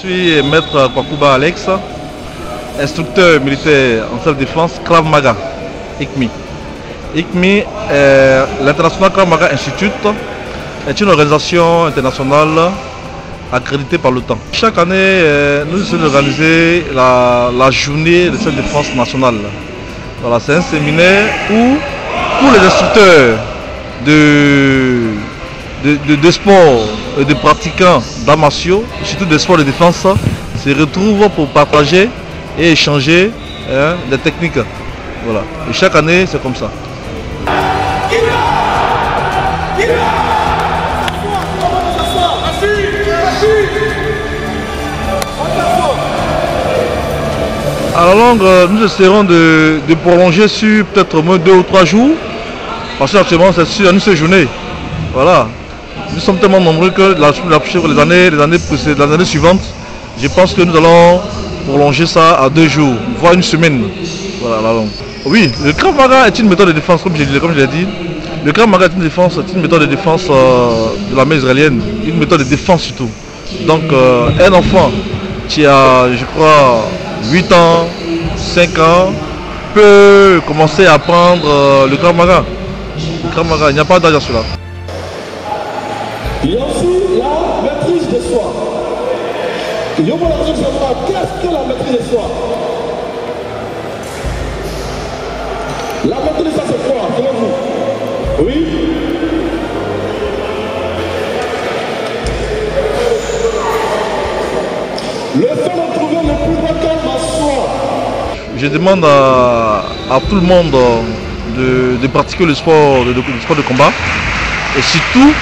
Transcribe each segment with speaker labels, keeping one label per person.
Speaker 1: suis maître Kwakouba Alex, instructeur militaire en self-défense Krav Maga, ICMI. ICMI, l'International Krav Maga Institute, est une organisation internationale accréditée par l'OTAN. Chaque année, nous essayons d'organiser la journée de self-défense nationale. Voilà, c'est un séminaire où tous les instructeurs de sport et de pratiquants d'arts martiaux, surtout des sports de défense, se retrouvent pour partager et échanger des techniques. Voilà. Et chaque année, c'est comme ça. À la longue, nous essaierons de prolonger sur peut-être moins 2 ou 3 jours, parce que actuellement c'est sur une seule journée. Voilà. Nous sommes tellement nombreux que les années suivantes, je pense que nous allons prolonger ça à 2 jours, voire une semaine. Voilà, à la longue. Oui, le Krav Maga est une méthode de défense, comme je l'ai dit. Le Krav Maga est une méthode de défense de l'armée israélienne, une méthode de défense surtout. Donc un enfant qui a, je crois, 8 ans, 5 ans, peut commencer à apprendre le Krav Maga. Le Krav Maga, il n'y a pas d'âge à cela.
Speaker 2: Il y a aussi la maîtrise de soi. Qu'est-ce que la maîtrise de soi? La maîtrise de soi, c'est quoi, selon vous? Oui? Le fait de trouver le plus grand calme à soi.
Speaker 1: Je demande à tout le monde de pratiquer le sport de combat et surtout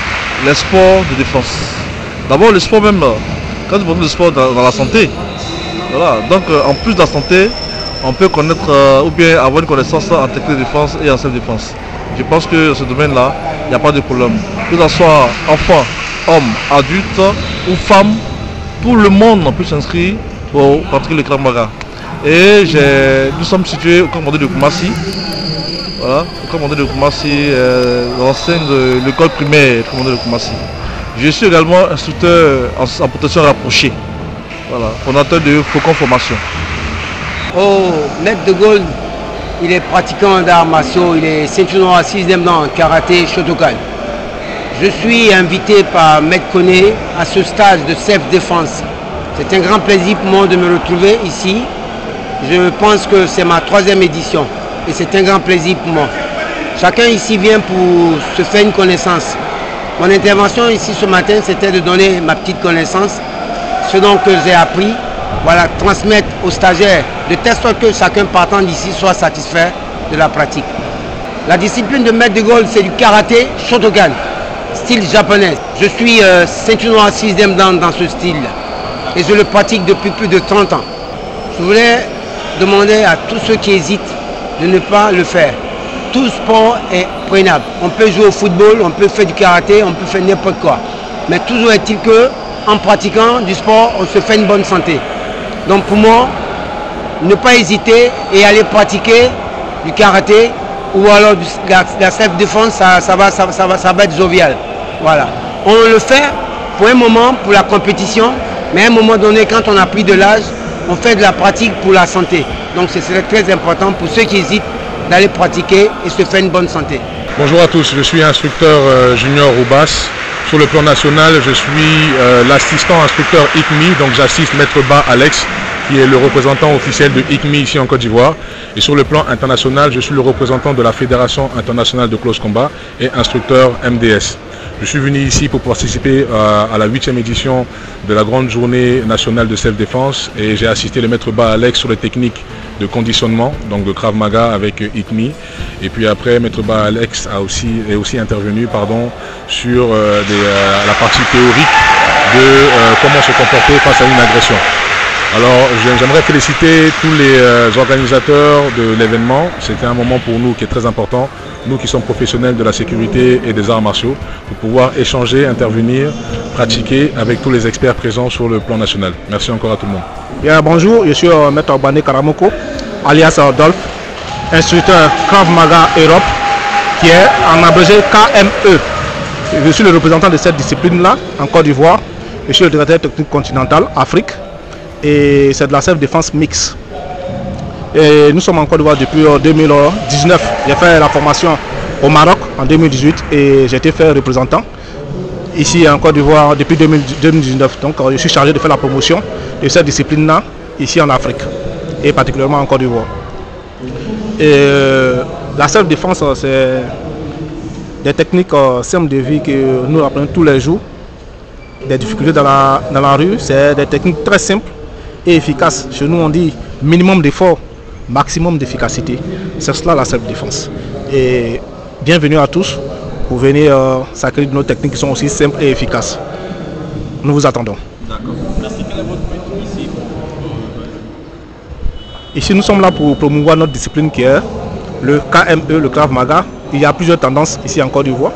Speaker 1: les sports de défense. D'abord le sport même, quand vous parlez de sport dans la santé, voilà, donc en plus de la santé, on peut connaître ou bien avoir une connaissance en technique de défense et en self-défense. Je pense que dans ce domaine-là, il n'y a pas de problème. Que ce soit enfant, homme, adulte ou femme, tout le monde peut s'inscrire pour pratiquer le Krav Maga. Et nous sommes situés au commandement de Koumassi. Voilà, au commandement de Koumassi, l'enseigne de l'école primaire commandement de Koumassi. Je suis également instructeur en protection rapprochée. Voilà, fondateur de Faucon Formation.
Speaker 3: Oh, Maître de Gaulle, il est pratiquant d'arts martiaux, il est ceinture noire 6e dans karaté Shotokan. Je suis invité par Maître Koné à ce stage de self-défense. C'est un grand plaisir pour moi de me retrouver ici. Je pense que c'est ma 3e édition et c'est un grand plaisir pour moi. Chacun ici vient pour se faire une connaissance. Mon intervention ici ce matin, c'était de donner ma petite connaissance, ce dont j'ai appris, voilà, transmettre aux stagiaires, de telle sorte que chacun partant d'ici soit satisfait de la pratique. La discipline de Maître de Gaulle, c'est du karaté Shotokan, style japonais. Je suis ceinture noire 6e dans ce style et je le pratique depuis plus de 30 ans. Je voulais demander à tous ceux qui hésitent de ne pas le faire. Tout sport est prenable. On peut jouer au football, on peut faire du karaté, on peut faire n'importe quoi. Mais toujours est-il qu'en pratiquant du sport, on se fait une bonne santé. Donc pour moi, ne pas hésiter et aller pratiquer du karaté ou alors la self-défense, ça va être jovial. Voilà. On le fait pour un moment, pour la compétition, mais à un moment donné, quand on a pris de l'âge, on fait de la pratique pour la santé. Donc c'est très important pour ceux qui hésitent d'aller pratiquer et se faire une bonne santé.
Speaker 4: Bonjour à tous, je suis instructeur junior Roubas. Sur le plan national, je suis l'assistant instructeur ICMI, donc j'assiste Maître Ba Alex, qui est le représentant officiel de ICMI ici en Côte d'Ivoire. Et sur le plan international, je suis le représentant de la Fédération internationale de close combat et instructeur MDS. Je suis venu ici pour participer à la 8e édition de la grande journée nationale de self-défense et j'ai assisté le Maître Ba Alex sur les techniques de conditionnement, donc de Krav Maga avec ICMI. Et puis après, Maître Ba Alex est aussi intervenu sur la partie théorique de comment se comporter face à une agression. Alors j'aimerais féliciter tous les organisateurs de l'événement. C'était un moment pour nous qui est très important, nous qui sommes professionnels de la sécurité et des arts martiaux, pour pouvoir échanger, intervenir, pratiquer avec tous les experts présents sur le plan national. Merci encore à tout le monde.
Speaker 5: Bien, bonjour, je suis Maître Bané Karamoko, alias Adolphe, instructeur Krav Maga Europe, qui est en abrégé KME. Je suis le représentant de cette discipline-là en Côte d'Ivoire. Je suis le directeur technique continental Afrique. et c'est de la self-défense mixte. Et nous sommes en Côte d'Ivoire depuis 2019. J'ai fait la formation au Maroc en 2018 et j'ai été fait représentant ici en Côte d'Ivoire depuis 2019. Donc je suis chargé de faire la promotion de cette discipline-là ici en Afrique et particulièrement en Côte d'Ivoire. Et la self-défense, c'est des techniques simples de vie que nous apprenons tous les jours. Des difficultés dans la rue, c'est des techniques très simples et efficaces. Chez nous on dit minimum d'effort, maximum d'efficacité. C'est cela la self-défense. Et bienvenue à tous pour venir s'acquérir de nos techniques qui sont aussi simples et efficaces. Nous vous attendons.
Speaker 2: D'accord. Merci. Quel est votre but ici?
Speaker 5: Ici, nous sommes là pour promouvoir notre discipline qui est le KME, le Krav Maga. Il y a plusieurs tendances ici en Côte d'Ivoire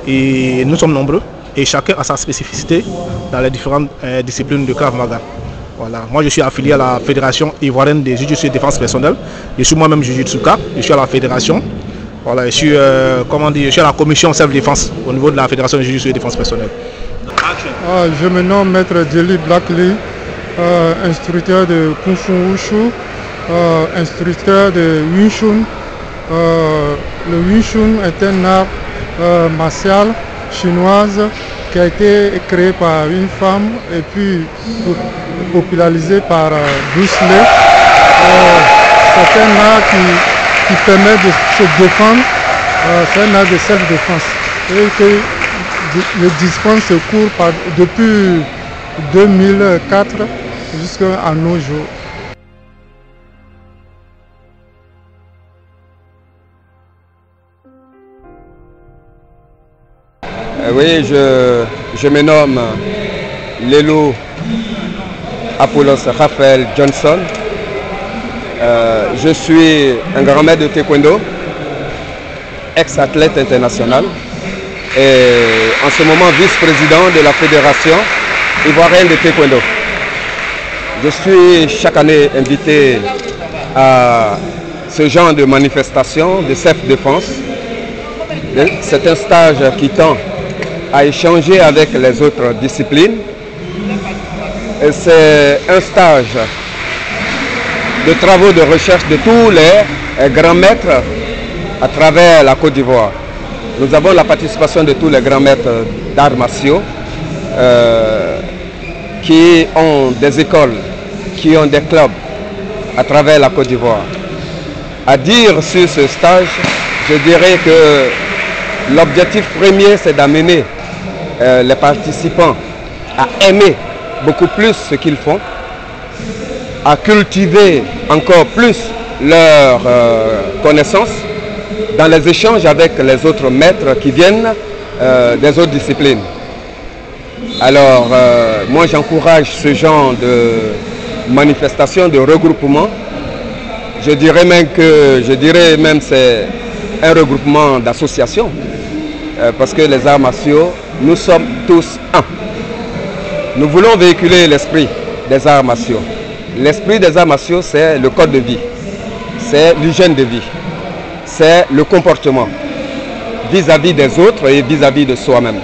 Speaker 5: et nous sommes nombreux et chacun a sa spécificité dans les différentes disciplines de Krav Maga. Voilà. Moi, je suis affilié à la Fédération ivoirienne des Jiu-Jitsu et défense personnelle. Je suis moi-même Jiu-Jitsuka. Je suis à la fédération. Voilà, je suis, je suis à la commission self-défense au niveau de la Fédération de Jiu-Jitsu et défense personnelle.
Speaker 6: Je me nomme Maître Jelly Blackley, instructeur de Kung Fu Wushu, instructeur de Wing Chun. Le Wing Chun est un art martial chinoise qui a été créé par une femme et puis popularisé par Bruce Lee. C'est un art qui permet de se défendre, c'est un art de self-défense et que le discipline se court depuis 2004 jusqu'à nos jours.
Speaker 7: Oui, je me nomme Lelo Apollos Raphaël Johnson. Je suis un grand maître de taekwondo, ex-athlète international et en ce moment vice-président de la Fédération ivoirienne de taekwondo. Je suis chaque année invité à ce genre de manifestation de self-défense. C'est un stage qui tend à échanger avec les autres disciplines. C'est un stage de travaux de recherche de tous les grands maîtres à travers la Côte d'Ivoire. Nous avons la participation de tous les grands maîtres d'arts martiaux qui ont des écoles, qui ont des clubs à travers la Côte d'Ivoire. À dire sur ce stage, je dirais que l'objectif premier, c'est d'amener les participants à aimer beaucoup plus ce qu'ils font, à cultiver encore plus leurs connaissances dans les échanges avec les autres maîtres qui viennent des autres disciplines. Alors, moi j'encourage ce genre de manifestation, de regroupement. Je dirais même c'est un regroupement d'associations, parce que les arts martiaux, nous sommes tous un. Nous voulons véhiculer l'esprit des arts martiaux. L'esprit des arts martiaux, c'est le code de vie, c'est l'hygiène de vie, c'est le comportement vis-à-vis des autres et vis-à-vis de soi-même.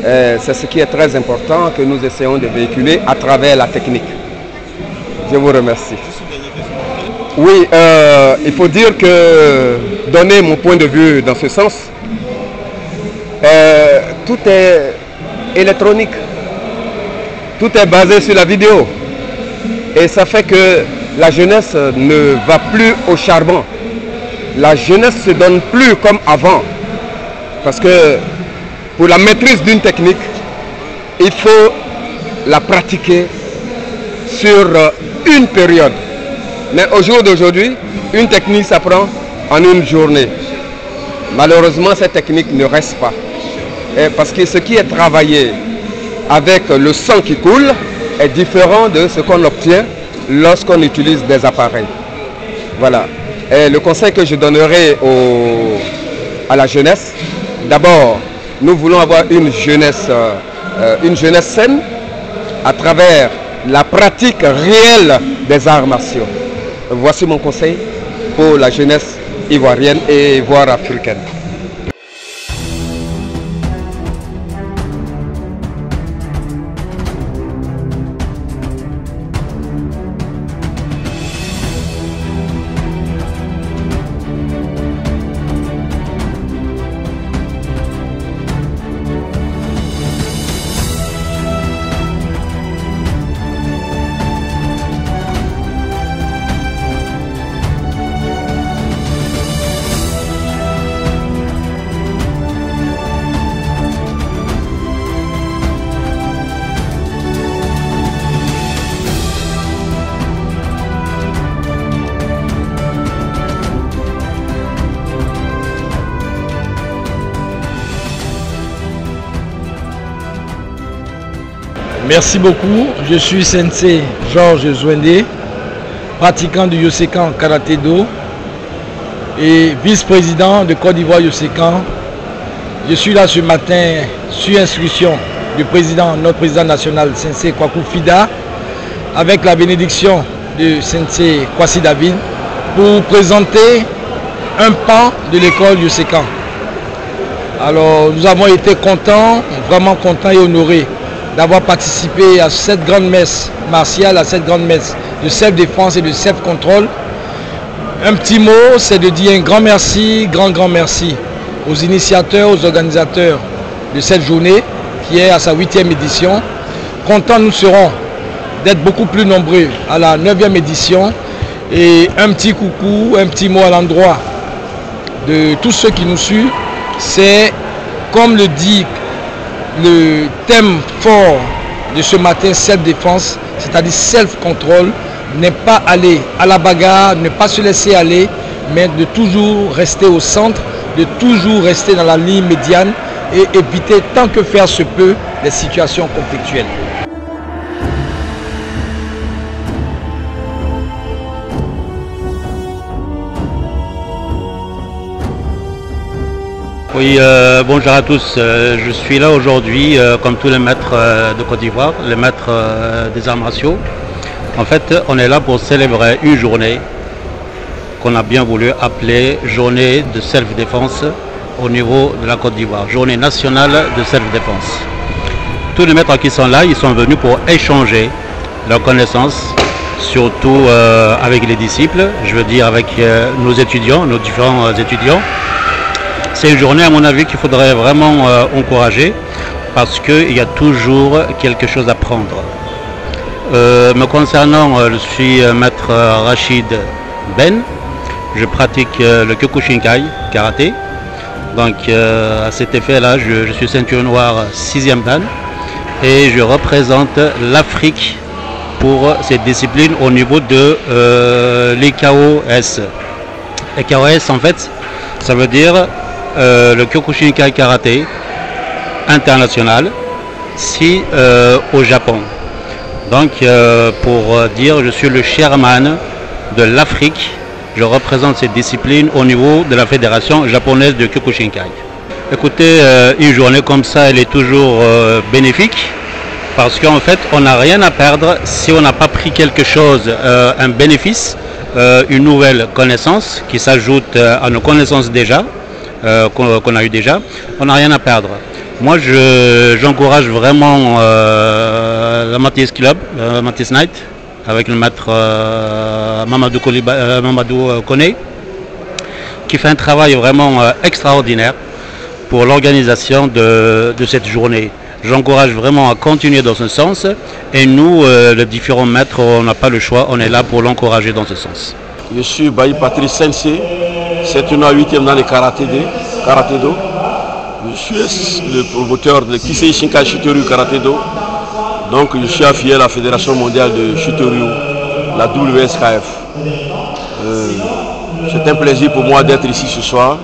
Speaker 7: C'est ce qui est très important que nous essayons de véhiculer à travers la technique. Je vous remercie. Oui, il faut dire que, donner mon point de vue dans ce sens, tout est électronique, tout est basé sur la vidéo. Et ça fait que la jeunesse ne va plus au charbon. La jeunesse ne se donne plus comme avant. Parce que pour la maîtrise d'une technique, il faut la pratiquer sur une période. Mais au jour d'aujourd'hui, une technique s'apprend en une journée. Malheureusement, cette technique ne reste pas. Parce que ce qui est travaillé avec le sang qui coule est différent de ce qu'on obtient lorsqu'on utilise des appareils. Voilà. Et le conseil que je donnerai à la jeunesse, d'abord, nous voulons avoir une jeunesse saine à travers la pratique réelle des arts martiaux. Voici mon conseil pour la jeunesse ivoirienne et voire africaine.
Speaker 8: Merci beaucoup. Je suis Sensei Georges Zwende, pratiquant du Yosekan Karaté Do et vice-président de Côte d'Ivoire Yosekan. Je suis là ce matin sur instruction du président, notre président national, Sensei Kwaku Fida, avec la bénédiction de Sensei Kwasi David, pour présenter un pan de l'école Yosekan. Alors nous avons été contents, vraiment contents et honorés d'avoir participé à cette grande messe martiale, à cette grande messe de self-défense et de self-control. Un petit mot, c'est de dire un grand merci, grand merci aux initiateurs, aux organisateurs de cette journée qui est à sa 8e édition. Contents nous serons d'être beaucoup plus nombreux à la 9e édition. Et un petit coucou, un petit mot à l'endroit de tous ceux qui nous suivent. C'est, comme le dit le thème fort de ce matin, self-défense, c'est-à-dire self-control, n'est pas aller à la bagarre, ne pas se laisser aller, mais de toujours rester au centre, de toujours rester dans la ligne médiane et éviter tant que faire se peut les situations conflictuelles.
Speaker 9: Oui, bonjour à tous. Je suis là aujourd'hui, comme tous les maîtres de Côte d'Ivoire, les maîtres des arts martiaux. En fait, on est là pour célébrer une journée qu'on a bien voulu appeler journée de self-défense au niveau de la Côte d'Ivoire, journée nationale de self-défense. Tous les maîtres qui sont là, ils sont venus pour échanger leurs connaissances, surtout avec les disciples, je veux dire avec nos étudiants, nos différents étudiants. C'est une journée, à mon avis, qu'il faudrait vraiment encourager parce qu'il y a toujours quelque chose à prendre. Me concernant, je suis maître Rachid Ben. Je pratique le Kyokushinkai karaté. Donc à cet effet-là, je suis ceinture noire 6e dan et je représente l'Afrique pour cette discipline au niveau de l'EKOS. EKOS, en fait, ça veut dire le Kyokushinkai karaté international, au Japon. Donc pour dire, je suis le chairman de l'Afrique, je représente cette discipline au niveau de la fédération japonaise de Kyokushinkai. Écoutez, une journée comme ça, elle est toujours bénéfique parce qu'en fait, on n'a rien à perdre si on n'a pas pris quelque chose, un bénéfice, une nouvelle connaissance qui s'ajoute à nos connaissances déjà, qu'on a eu déjà, on n'a rien à perdre. Moi, j'encourage vraiment la Matis Club, Matis Night, avec le maître Mamadou Kone, qui fait un travail vraiment extraordinaire pour l'organisation de cette journée. J'encourage vraiment à continuer dans ce sens et nous, les différents maîtres, on n'a pas le choix, on est là pour l'encourager dans ce sens.
Speaker 2: Je suis Bayi Patrice Sensei, c'est une 8e dans le karaté do. Je suis le promoteur de Kisei Shinkai Shitoryu Karaté Do. Donc je suis affilié à la Fédération mondiale de Shitoryu, la WSKF. C'est un plaisir pour moi d'être ici ce soir,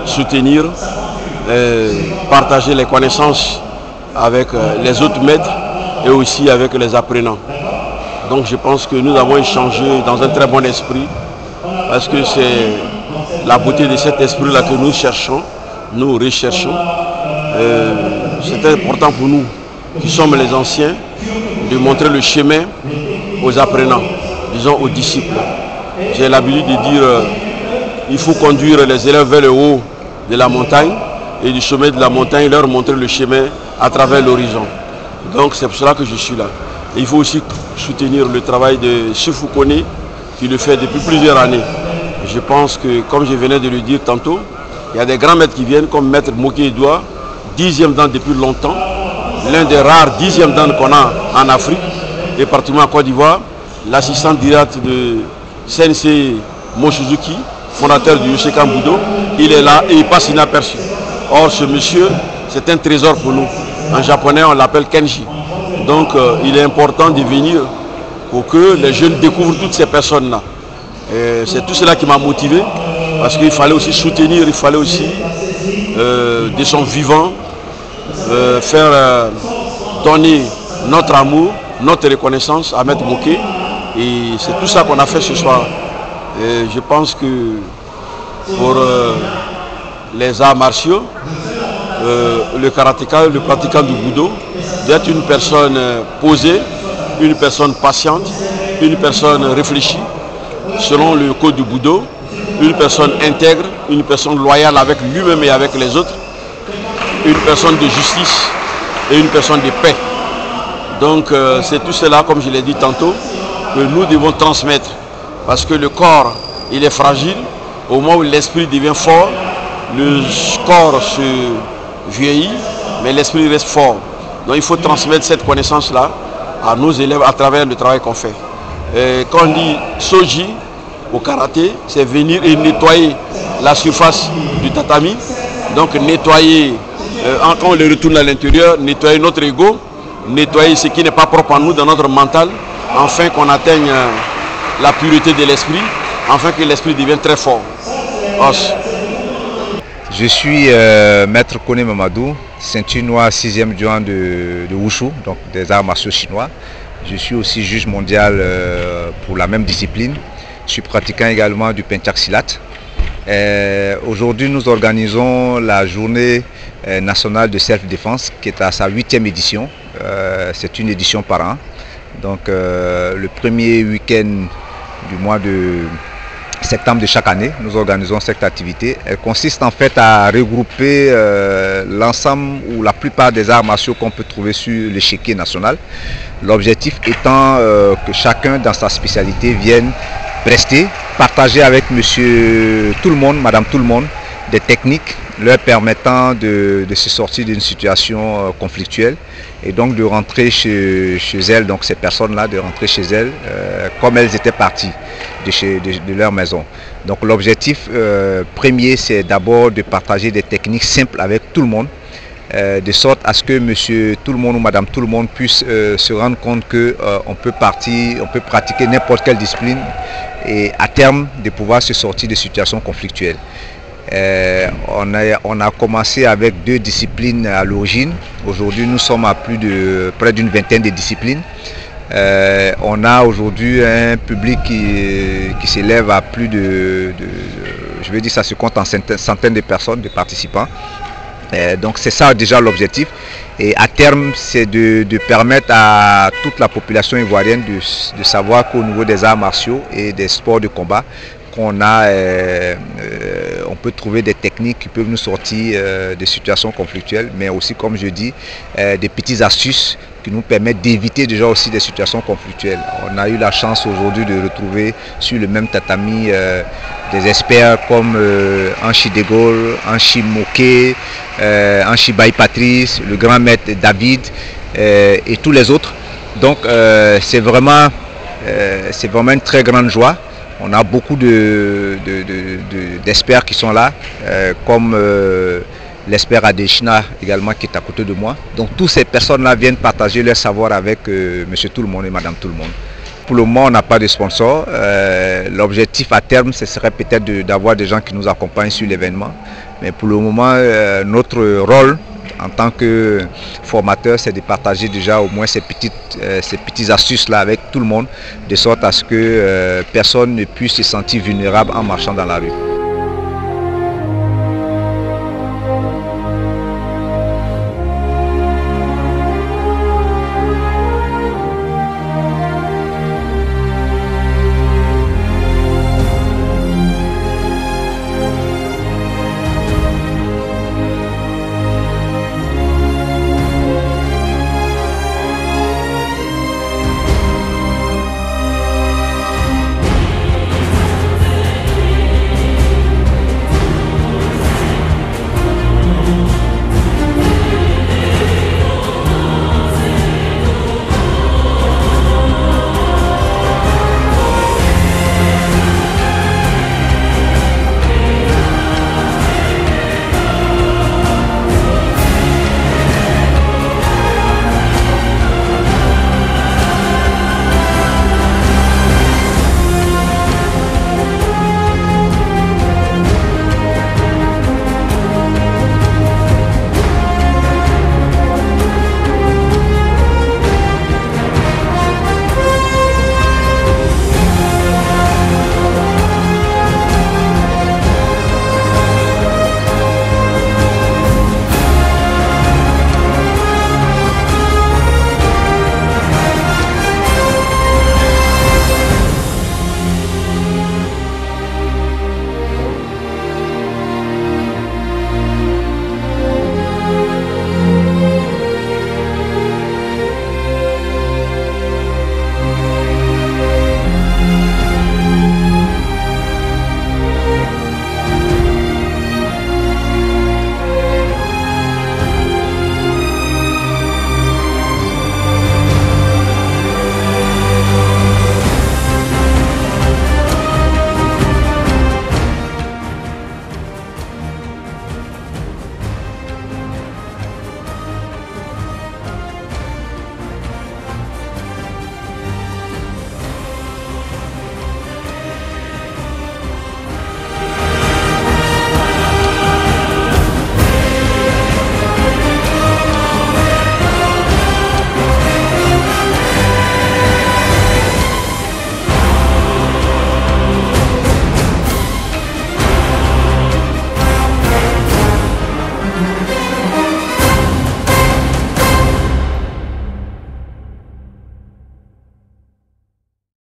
Speaker 2: soutenir, partager les connaissances avec les autres maîtres et aussi avec les apprenants. Donc je pense que nous avons échangé dans un très bon esprit parce que c'est la beauté de cet esprit-là que nous cherchons, nous recherchons. C'est important pour nous qui sommes les anciens de montrer le chemin aux apprenants, disons aux disciples. J'ai l'habitude de dire il faut conduire les élèves vers le haut de la montagne et du sommet de la montagne leur montrer le chemin à travers l'horizon. Donc c'est pour cela que je suis là. Et il faut aussi soutenir le travail de Shifu Kone qui le fait depuis plusieurs années. Je pense que, comme je venais de le dire tantôt, il y a des grands maîtres qui viennent comme maître Moké Edouard, 10e dan depuis longtemps, l'un des rares 10e dan qu'on a en Afrique, et particulièrement en Côte d'Ivoire, l'assistant direct de Sensei Mochizuki, fondateur du Yosekan Budo, il est là et il passe inaperçu. Or ce monsieur, c'est un trésor pour nous. En japonais, on l'appelle Kenji. Donc il est important de venir pour que les jeunes découvrent toutes ces personnes-là. C'est tout cela qui m'a motivé, parce qu'il fallait aussi soutenir, il fallait aussi, de son vivant, faire donner notre amour, notre reconnaissance à Maître Moké. Et c'est tout ça qu'on a fait ce soir. Et je pense que pour les arts martiaux, le karatéka, le pratiquant du Budo, d'être une personne posée, une personne patiente, une personne réfléchie, selon le code du Budo, une personne intègre, une personne loyale avec lui-même et avec les autres, une personne de justice et une personne de paix. Donc c'est tout cela, comme je l'ai dit tantôt, que nous devons transmettre. Parce que le corps, il est fragile. Au moment où l'esprit devient fort, le corps se vieillit, mais l'esprit reste fort. Donc il faut transmettre cette connaissance-là à nos élèves à travers le travail qu'on fait. Et quand on dit soji au karaté, c'est venir et nettoyer la surface du tatami. Donc nettoyer, quand on le retourne à l'intérieur, nettoyer notre ego, nettoyer ce qui n'est pas propre à nous dans notre mental, afin qu'on atteigne la pureté de l'esprit, afin que l'esprit devienne très fort. Os.
Speaker 10: Je suis Maître Kone Mamadou, ceinture noire 6e juin de Wushu, donc des arts martiaux chinois. Je suis aussi juge mondial pour la même discipline. Je suis pratiquant également du Pencak Silat. Aujourd'hui, nous organisons la journée nationale de self-défense qui est à sa 8e édition. C'est une édition par an. Donc le premier week-end du mois de septembre de chaque année, nous organisons cette activité. Elle consiste en fait à regrouper l'ensemble ou la plupart des arts martiaux qu'on peut trouver sur l'échiquier national. L'objectif étant que chacun dans sa spécialité vienne prester, partager avec monsieur tout le monde, madame tout le monde, des techniques leur permettant de se sortir d'une situation conflictuelle et donc de rentrer chez elles, donc ces personnes-là, de rentrer chez elles comme elles étaient parties de leur maison. Donc l'objectif premier, c'est d'abord de partager des techniques simples avec tout le monde, de sorte à ce que monsieur tout le monde ou madame tout le monde puisse se rendre compte qu'on peut pratiquer n'importe quelle discipline et à terme de pouvoir se sortir de situations conflictuelles. On a commencé avec 2 disciplines à l'origine. Aujourd'hui, nous sommes à près d'une vingtaine de disciplines. On a aujourd'hui un public qui s'élève à plus je veux dire, ça se compte en centaines de personnes, de participants. Donc c'est ça déjà l'objectif. Et à terme, c'est de permettre à toute la population ivoirienne de savoir qu'au niveau des arts martiaux et des sports de combat, on peut trouver des techniques qui peuvent nous sortir des situations conflictuelles, mais aussi, comme je dis, des petites astuces qui nous permettent d'éviter déjà aussi des situations conflictuelles. On a eu la chance aujourd'hui de retrouver sur le même tatami des experts comme Anchi De Gaulle, Anchi Moké, Anchi Baye Patrice, le grand maître David et tous les autres. Donc c'est vraiment une très grande joie. On a beaucoup d'experts qui sont là, comme l'expert Adeshina également qui est à côté de moi. Donc toutes ces personnes-là viennent partager leur savoir avec monsieur tout le monde et madame tout le monde. Pour le moment, on n'a pas de sponsor. L'objectif à terme, ce serait peut-être d'avoir des gens qui nous accompagnent sur l'événement. Mais pour le moment, notre rôle en tant que formateur, c'est de partager déjà au moins ces petites astuces-là avec tout le monde, de sorte à ce que personne ne puisse se sentir vulnérable en marchant dans la rue.